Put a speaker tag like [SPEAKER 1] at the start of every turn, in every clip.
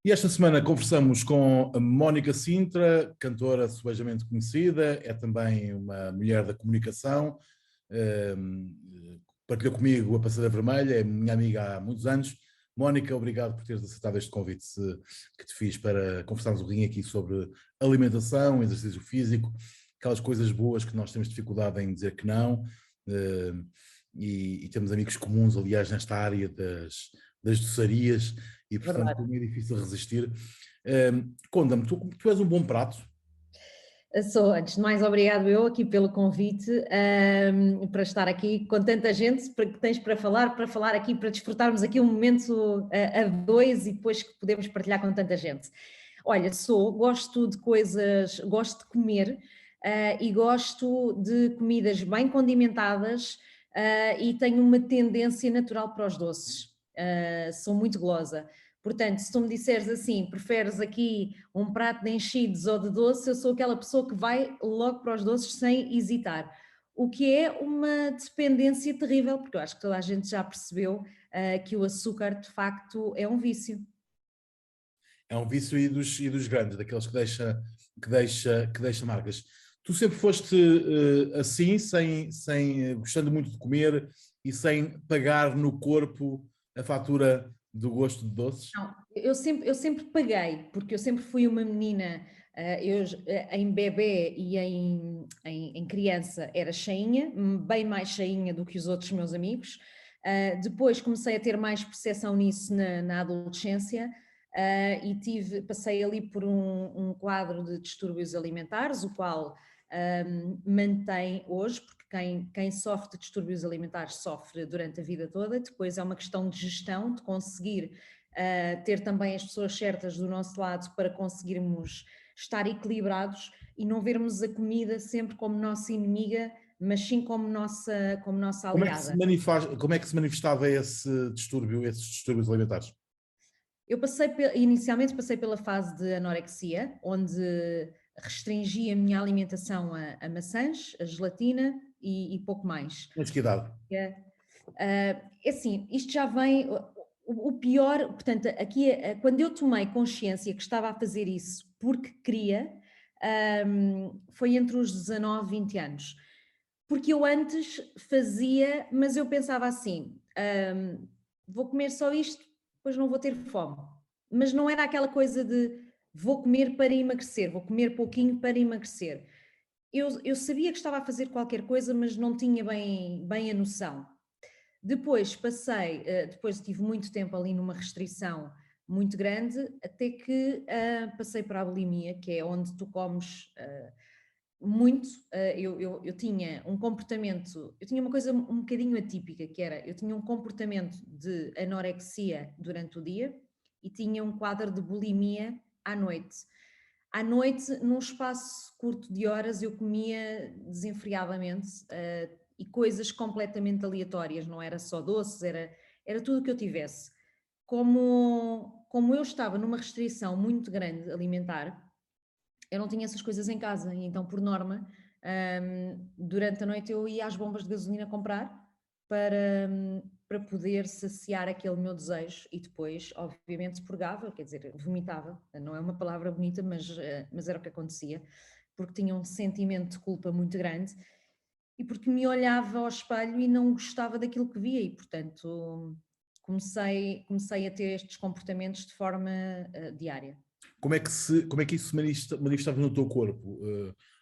[SPEAKER 1] E esta semana conversamos com a Mónica Sintra, cantora subejamente conhecida, é também uma mulher da comunicação, partilhou comigo a Passadeira Vermelha, é minha amiga há muitos anos. Mónica, obrigado por teres aceitado este convite que te fiz para conversarmos um pouquinho aqui sobre alimentação, exercício físico, aquelas coisas boas que nós temos dificuldade em dizer que não, e temos amigos comuns, aliás, nesta área das doçarias, e portanto
[SPEAKER 2] Verdade.
[SPEAKER 1] como é difícil resistir. Conta-me, tu és um bom prato?
[SPEAKER 2] Sou, antes de mais, obrigado eu aqui pelo convite, para estar aqui com tanta gente, para que tens para falar aqui, para desfrutarmos aqui um momento a dois e depois que podemos partilhar com tanta gente. Olha, gosto de coisas, gosto de comer, e gosto de comidas bem condimentadas, e tenho uma tendência natural para os doces. Sou muito golosa. Portanto, se tu me disseres assim, preferes aqui um prato de enchidos ou de doce, eu sou aquela pessoa que vai logo para os doces sem hesitar. O que é uma dependência terrível, porque eu acho que toda a gente já percebeu que o açúcar de facto é um vício.
[SPEAKER 1] É um vício e dos grandes, daqueles que deixa marcas. Tu sempre foste assim, gostando muito de comer e sem pagar no corpo a fatura do gosto de doces?
[SPEAKER 2] Não, eu sempre paguei, porque eu sempre fui uma menina, em bebé e em criança era cheinha, bem mais cheinha do que os outros meus amigos. Depois comecei a ter mais percepção nisso na adolescência, e passei ali por um quadro de distúrbios alimentares, o qual mantém hoje, porque quem sofre de distúrbios alimentares sofre durante a vida toda. Depois é uma questão de gestão, de conseguir ter também as pessoas certas do nosso lado para conseguirmos estar equilibrados e não vermos a comida sempre como nossa inimiga, mas sim como nossa aliada.
[SPEAKER 1] Como é que se manifestava esses distúrbios alimentares?
[SPEAKER 2] Inicialmente passei pela fase de anorexia, onde restringi a minha alimentação a maçãs, a gelatina e pouco mais.
[SPEAKER 1] Mas que idade?
[SPEAKER 2] É assim, isto já vem. O pior, portanto, aqui, quando eu tomei consciência que estava a fazer isso porque queria, foi entre os 19 e 20 anos. Porque eu antes fazia, mas eu pensava assim: vou comer só isto, depois não vou ter fome. Mas não era aquela coisa de vou comer para emagrecer, vou comer pouquinho para emagrecer. Eu sabia que estava a fazer qualquer coisa, mas não tinha bem a noção. Depois tive muito tempo ali numa restrição muito grande, até que passei para a bulimia, que é onde tu comes muito. Eu tinha um comportamento, eu tinha uma coisa um bocadinho atípica, que era, eu tinha um comportamento de anorexia durante o dia e tinha um quadro de bulimia à noite. À noite, num espaço curto de horas, eu comia desenfreadamente, e coisas completamente aleatórias, não era só doces, era tudo o que eu tivesse. Como eu estava numa restrição muito grande alimentar, eu não tinha essas coisas em casa, e então, por norma, durante a noite eu ia às bombas de gasolina comprar para poder saciar aquele meu desejo e depois, obviamente, purgava, quer dizer, vomitava. Não é uma palavra bonita, mas era o que acontecia, porque tinha um sentimento de culpa muito grande e porque me olhava ao espelho e não gostava daquilo que via e, portanto, comecei a ter estes comportamentos de forma diária.
[SPEAKER 1] Como é que isso se manifestava no teu corpo?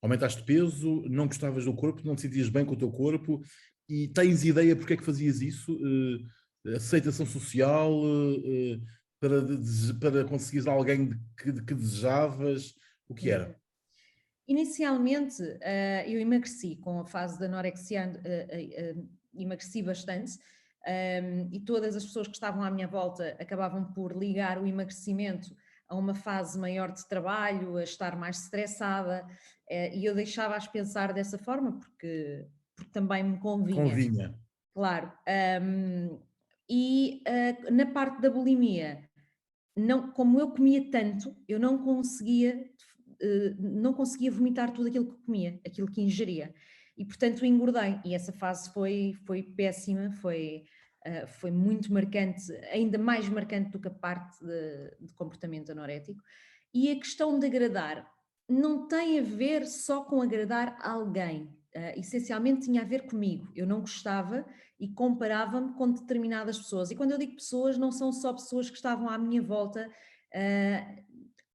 [SPEAKER 1] Aumentaste de peso, não gostavas do corpo, não te sentias bem com o teu corpo e tens ideia porque é que fazias isso? Aceitação social, para conseguires alguém que desejavas? O que
[SPEAKER 2] Hum.
[SPEAKER 1] era?
[SPEAKER 2] Inicialmente, eu emagreci com a fase da anorexia, emagreci bastante, e todas as pessoas que estavam à minha volta acabavam por ligar o emagrecimento a uma fase maior de trabalho, a estar mais estressada, e eu deixava-as pensar dessa forma porque também me convinha,
[SPEAKER 1] Convinha.
[SPEAKER 2] claro. Na parte da bulimia, não, como eu comia tanto, eu não conseguia vomitar tudo aquilo que comia, aquilo que ingeria. E portanto engordei. E essa fase foi péssima, foi muito marcante, ainda mais marcante do que a parte de comportamento anorético. E a questão de agradar não tem a ver só com agradar alguém, essencialmente tinha a ver comigo. Eu não gostava e comparava-me com determinadas pessoas. E quando eu digo pessoas, não são só pessoas que estavam à minha volta,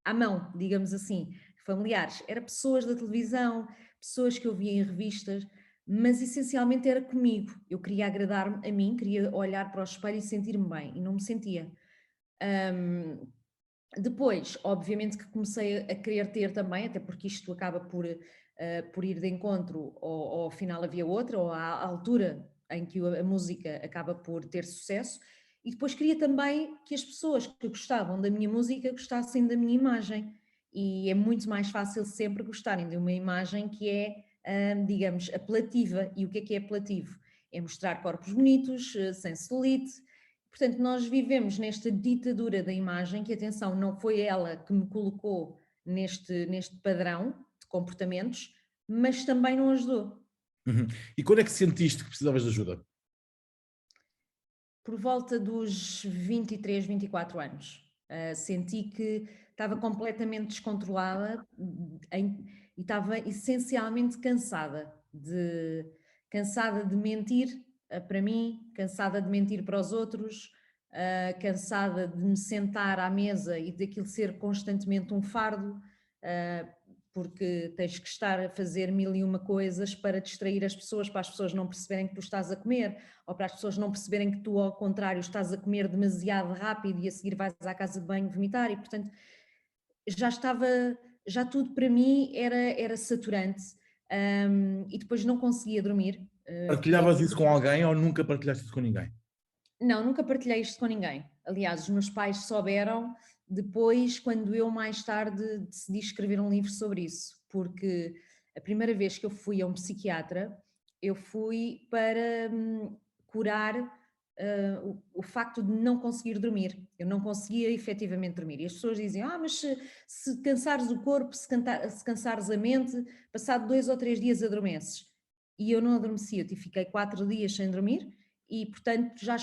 [SPEAKER 2] à mão, digamos assim, familiares. Era pessoas da televisão, pessoas que eu via em revistas, mas essencialmente era comigo. Eu queria agradar-me a mim, queria olhar para o espelho e sentir-me bem, e não me sentia. Depois, obviamente que comecei a querer ter também, até porque isto acaba por ir de encontro, ou ao final havia outra, ou à altura em que a música acaba por ter sucesso, e depois queria também que as pessoas que gostavam da minha música gostassem da minha imagem, e é muito mais fácil sempre gostarem de uma imagem que é, digamos, apelativa. E o que é apelativo? É mostrar corpos bonitos, sem celulite. Portanto, nós vivemos nesta ditadura da imagem, que, atenção, não foi ela que me colocou neste padrão de comportamentos, mas também não ajudou.
[SPEAKER 1] Uhum. E quando é que sentiste que precisavas de ajuda?
[SPEAKER 2] Por volta dos 23, 24 anos. Senti que estava completamente descontrolada e estava essencialmente cansada de mentir para mim, cansada de mentir para os outros, cansada de me sentar à mesa e daquilo ser constantemente um fardo, porque tens que estar a fazer mil e uma coisas para distrair as pessoas, para as pessoas não perceberem que tu estás a comer, ou para as pessoas não perceberem que tu, ao contrário, estás a comer demasiado rápido e a seguir vais à casa de banho vomitar. E portanto já tudo para mim era saturante, e depois não conseguia dormir.
[SPEAKER 1] Partilhavas isso com alguém ou nunca partilhaste isso com ninguém?
[SPEAKER 2] Não, nunca partilhei isto com ninguém. Aliás, os meus pais souberam depois, quando eu mais tarde decidi escrever um livro sobre isso, porque a primeira vez que eu fui a um psiquiatra, eu fui para curar o facto de não conseguir dormir. Eu não conseguia efetivamente dormir. E as pessoas dizem, mas se cansares o corpo, se cansares a mente, passado 2 ou 3 dias adormeces. E eu não adormeci, fiquei 4 dias sem dormir, e portanto já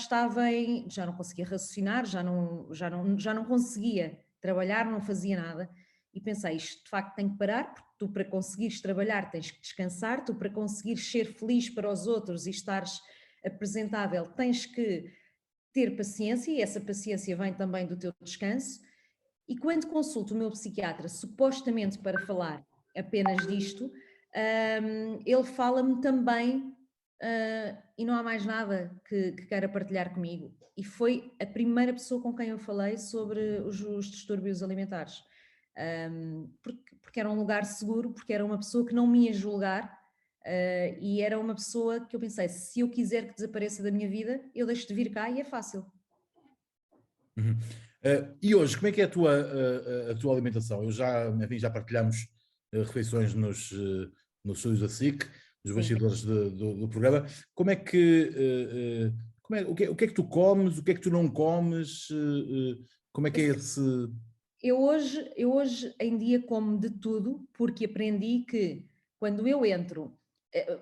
[SPEAKER 2] não conseguia raciocinar, já não conseguia trabalhar, não fazia nada, e pensei, isto de facto tem que parar, porque tu, para conseguires trabalhar, tens que descansar, tu, para conseguires ser feliz para os outros e estares apresentável, tens que ter paciência, e essa paciência vem também do teu descanso. E quando consulto o meu psiquiatra, supostamente para falar apenas disto, ele fala-me também, e não há mais nada que queira partilhar comigo. E foi a primeira pessoa com quem eu falei sobre os distúrbios alimentares. Porque era um lugar seguro, porque era uma pessoa que não me ia julgar, e era uma pessoa que eu pensei, se eu quiser que desapareça da minha vida, eu deixo de vir cá e é fácil.
[SPEAKER 1] Uhum. E hoje, como é que é a tua alimentação? Enfim, já partilhamos refeições nos estúdios da SIC, nos
[SPEAKER 2] Sim.
[SPEAKER 1] bastidores do programa. Como é que, o que é que tu comes, o que é que tu não comes, como é que é esse...
[SPEAKER 2] Eu hoje em dia como de tudo, porque aprendi que quando eu entro,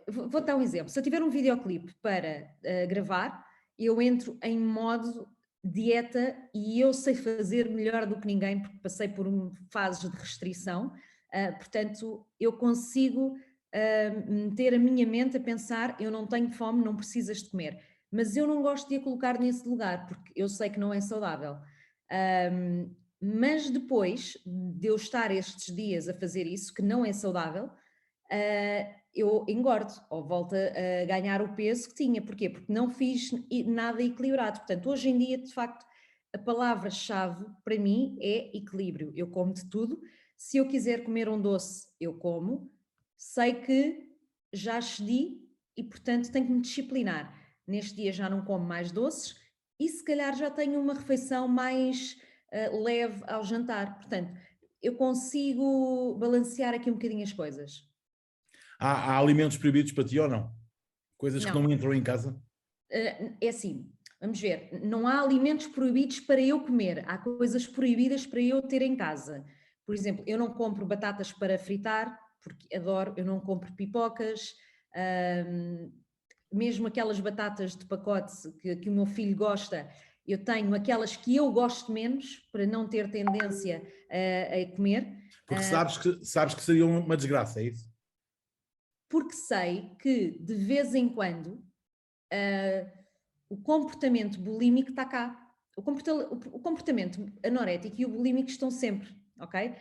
[SPEAKER 2] vou dar um exemplo, se eu tiver um videoclipe para gravar, eu entro em modo dieta e eu sei fazer melhor do que ninguém, porque passei por fases de restrição, portanto eu consigo meter a minha mente a pensar, eu não tenho fome, não precisas de comer, mas eu não gosto de a colocar nesse lugar, porque eu sei que não é saudável. Mas depois de eu estar estes dias a fazer isso, que não é saudável, eu engordo ou volto a ganhar o peso que tinha. Porquê? Porque não fiz nada equilibrado. Portanto, hoje em dia, de facto, a palavra-chave para mim é equilíbrio. Eu como de tudo. Se eu quiser comer um doce, eu como. Sei que já excedi e, portanto, tenho que me disciplinar. Neste dia já não como mais doces e se calhar já tenho uma refeição mais leve ao jantar. Portanto, eu consigo balancear aqui um bocadinho as coisas.
[SPEAKER 1] Há alimentos proibidos para ti ou não? Coisas que
[SPEAKER 2] Não,
[SPEAKER 1] não entram em casa?
[SPEAKER 2] é assim, vamos ver, não há alimentos proibidos para eu comer, há coisas proibidas para eu ter em casa. Por exemplo, eu não compro batatas para fritar, porque adoro, eu não compro pipocas, hum, mesmo aquelas batatas de pacote que o meu filho gosta, eu tenho aquelas que eu gosto menos, para não ter tendência a comer.
[SPEAKER 1] Porque sabes que seria uma desgraça, é isso?
[SPEAKER 2] Porque sei que, de vez em quando, o comportamento bulímico está cá. O comportamento anorético e o bulímico estão sempre, ok?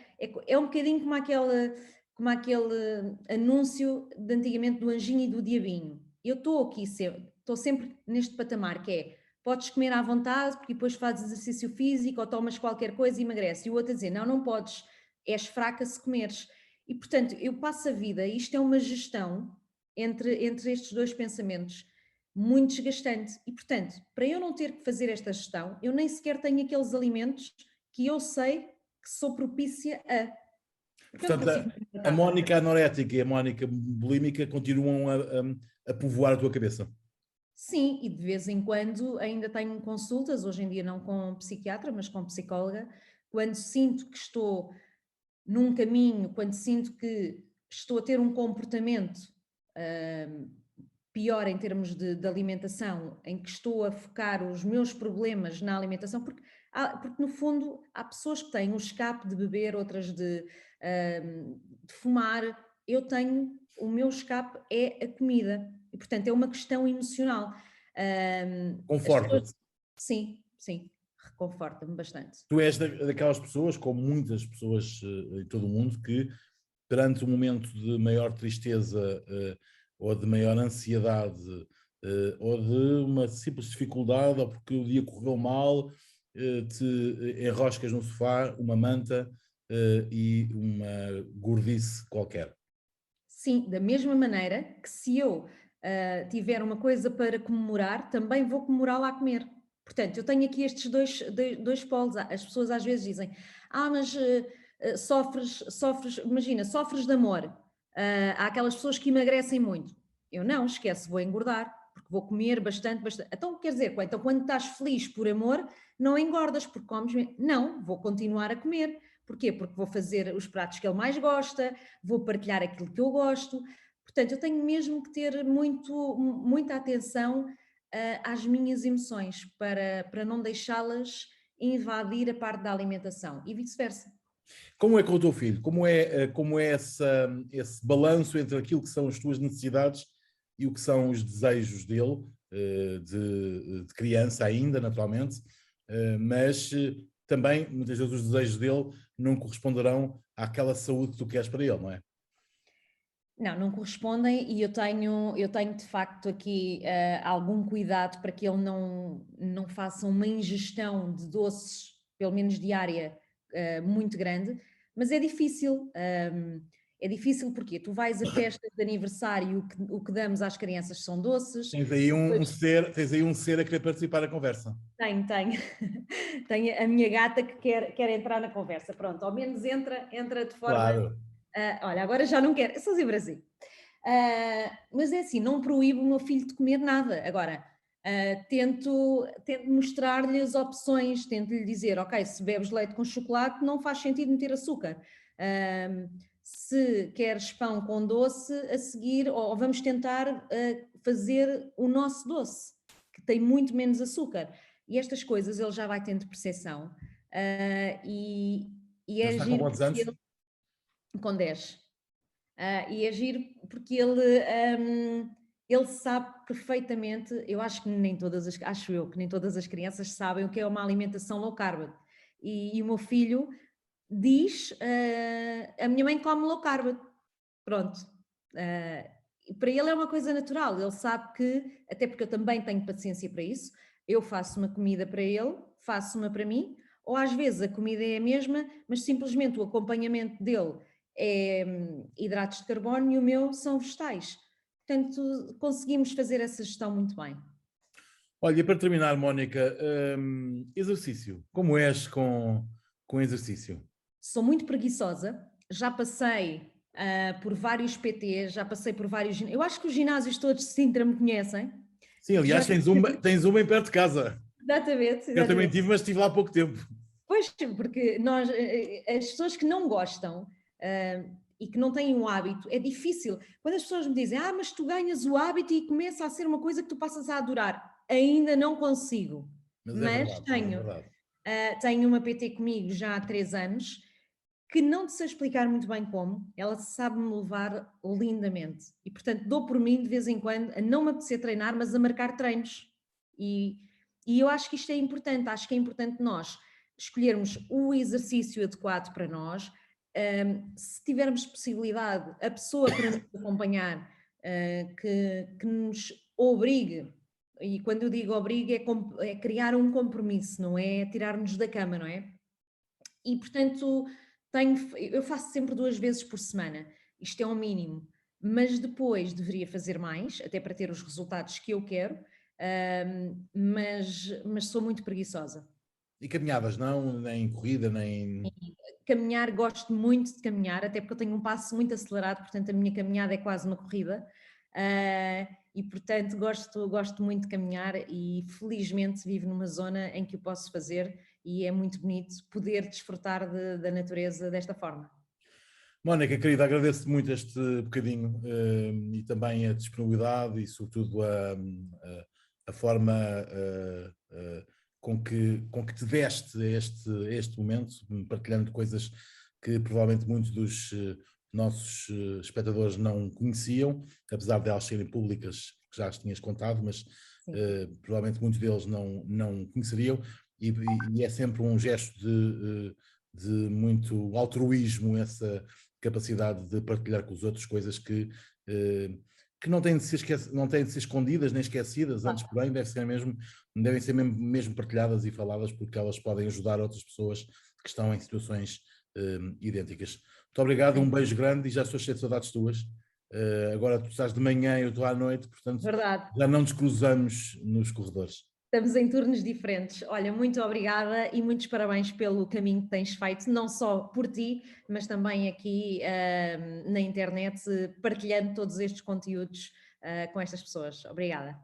[SPEAKER 2] É um bocadinho como aquele anúncio de antigamente do anjinho e do diabinho. Eu estou sempre neste patamar, que é, podes comer à vontade, porque depois fazes exercício físico ou tomas qualquer coisa e emagrece. E o outro a dizer, não podes, és fraca se comeres. E, portanto, eu passo a vida, e isto é uma gestão entre estes dois pensamentos, muito desgastante. E, portanto, para eu não ter que fazer esta gestão, eu nem sequer tenho aqueles alimentos que eu sei que sou propícia a.
[SPEAKER 1] Portanto, a Mónica anorética e a Mónica bulímica continuam a povoar a tua cabeça.
[SPEAKER 2] Sim, e de vez em quando ainda tenho consultas, hoje em dia não com psiquiatra, mas com psicóloga, quando sinto que estou num caminho, quando sinto que estou a ter um comportamento pior em termos de alimentação, em que estou a focar os meus problemas na alimentação, porque no fundo há pessoas que têm o escape de beber, outras de fumar. Eu tenho, o meu escape é a comida, e portanto é uma questão emocional.
[SPEAKER 1] Conforta-te.
[SPEAKER 2] Sim, reconforta-me bastante.
[SPEAKER 1] Tu és daquelas pessoas, como muitas pessoas em todo o mundo, que perante um momento de maior tristeza ou de maior ansiedade ou de uma simples dificuldade ou porque o dia correu mal, te enroscas no sofá, uma manta e uma gordice qualquer.
[SPEAKER 2] Sim, da mesma maneira que se eu tiver uma coisa para comemorar, também vou comemorá-la a comer. Portanto, eu tenho aqui estes dois polos. As pessoas às vezes dizem, mas sofres, imagina, sofres de amor. Há aquelas pessoas que emagrecem muito. Eu não, esquece, vou engordar, porque vou comer bastante. Então, quer dizer, então quando estás feliz por amor, não engordas, porque comes. Não, vou continuar a comer. Porquê? Porque vou fazer os pratos que ele mais gosta, vou partilhar aquilo que eu gosto. Portanto, eu tenho mesmo que ter muita atenção às minhas emoções para não deixá-las invadir a parte da alimentação e vice-versa.
[SPEAKER 1] Como é com o teu filho? Como é esse balanço entre aquilo que são as tuas necessidades e o que são os desejos dele, de criança ainda, naturalmente, mas também, muitas vezes, os desejos dele não corresponderão àquela saúde que tu queres para ele, não é?
[SPEAKER 2] Não correspondem, e eu tenho de facto aqui algum cuidado para que ele não faça uma ingestão de doces, pelo menos diária, muito grande, mas é difícil. É difícil porque tu vais a festas de aniversário, o que damos às crianças são doces.
[SPEAKER 1] Tens aí um ser a querer participar da conversa.
[SPEAKER 2] Tenho. Tenho a minha gata que quer entrar na conversa. Pronto, ao menos entra de forma...
[SPEAKER 1] Claro.
[SPEAKER 2] Olha, agora já não quero, eu sou Brasil. Mas é assim, não proíbo o meu filho de comer nada. Agora, tento mostrar-lhe as opções, tento-lhe dizer, ok, se bebes leite com chocolate não faz sentido meter açúcar. Se queres pão com doce, a seguir, ou vamos tentar fazer o nosso doce, que tem muito menos açúcar. E estas coisas ele já vai tendo percepção. E é
[SPEAKER 1] está com quantos anos?
[SPEAKER 2] Com 10. E é giro porque ele sabe perfeitamente, acho que nem todas as crianças sabem o que é uma alimentação low carb. E o meu filho diz, a minha mãe come low carb. Pronto. Para ele é uma coisa natural, ele sabe que, até porque eu também tenho paciência para isso, eu faço uma comida para ele, faço uma para mim, ou às vezes a comida é a mesma, mas simplesmente o acompanhamento dele é hidratos de carbono e o meu são vegetais. Portanto, conseguimos fazer essa gestão muito bem.
[SPEAKER 1] Olha, e para terminar, Mónica, exercício. Como és com exercício?
[SPEAKER 2] Sou muito preguiçosa, já passei por vários PTs, já passei por vários... Eu acho que os ginásios todos de Sintra me conhecem.
[SPEAKER 1] Sim, aliás, tens uma em perto de casa.
[SPEAKER 2] Exatamente.
[SPEAKER 1] Eu também tive, mas estive lá há pouco tempo.
[SPEAKER 2] Pois, porque as pessoas que não gostam, e que não têm o hábito, é difícil. Quando as pessoas me dizem, mas tu ganhas o hábito e começa a ser uma coisa que tu passas a adorar, ainda não consigo,
[SPEAKER 1] Mas é
[SPEAKER 2] mas
[SPEAKER 1] verdade, mas é
[SPEAKER 2] tenho.
[SPEAKER 1] verdade.
[SPEAKER 2] Tenho uma PT comigo já há 3 anos, que não te sei explicar muito bem como, ela sabe-me levar lindamente. E, portanto, dou por mim, de vez em quando, a não me apetecer treinar, mas a marcar treinos. E, e eu acho que isto é importante, acho que é importante nós escolhermos o exercício adequado para nós. Se tivermos possibilidade, a pessoa para nos acompanhar, que nos obrigue, e quando eu digo obrigue, é criar um compromisso, não é tirar-nos da cama, não é? E portanto, eu faço sempre 2 vezes por semana, isto é o mínimo, mas depois deveria fazer mais, até para ter os resultados que eu quero, mas sou muito preguiçosa.
[SPEAKER 1] E caminhadas não, nem corrida, nem.
[SPEAKER 2] Caminhar, gosto muito de caminhar, até porque eu tenho um passo muito acelerado, portanto a minha caminhada é quase uma corrida, e portanto gosto muito de caminhar e felizmente vivo numa zona em que o posso fazer e é muito bonito poder desfrutar da natureza desta forma.
[SPEAKER 1] Mónica, querida, agradeço-te muito este bocadinho e também a disponibilidade e, sobretudo, a forma com que te deste a este momento, partilhando coisas que provavelmente muitos dos nossos espectadores não conheciam, apesar de elas serem públicas, que já as tinhas contado, mas
[SPEAKER 2] Sim.
[SPEAKER 1] provavelmente muitos deles não conheceriam, e é sempre um gesto de muito altruísmo essa capacidade de partilhar com os outros coisas que não têm de ser não têm de ser escondidas nem esquecidas, antes porém devem ser mesmo partilhadas e faladas, porque elas podem ajudar outras pessoas que estão em situações idênticas. Muito obrigado, um beijo grande e já estou cheio de saudades tuas. Agora tu estás de manhã e eu estou à noite, portanto
[SPEAKER 2] Verdade.
[SPEAKER 1] já não nos cruzamos nos corredores.
[SPEAKER 2] Estamos em turnos diferentes. Olha, muito obrigada e muitos parabéns pelo caminho que tens feito, não só por ti, mas também aqui na internet, partilhando todos estes conteúdos com estas pessoas. Obrigada.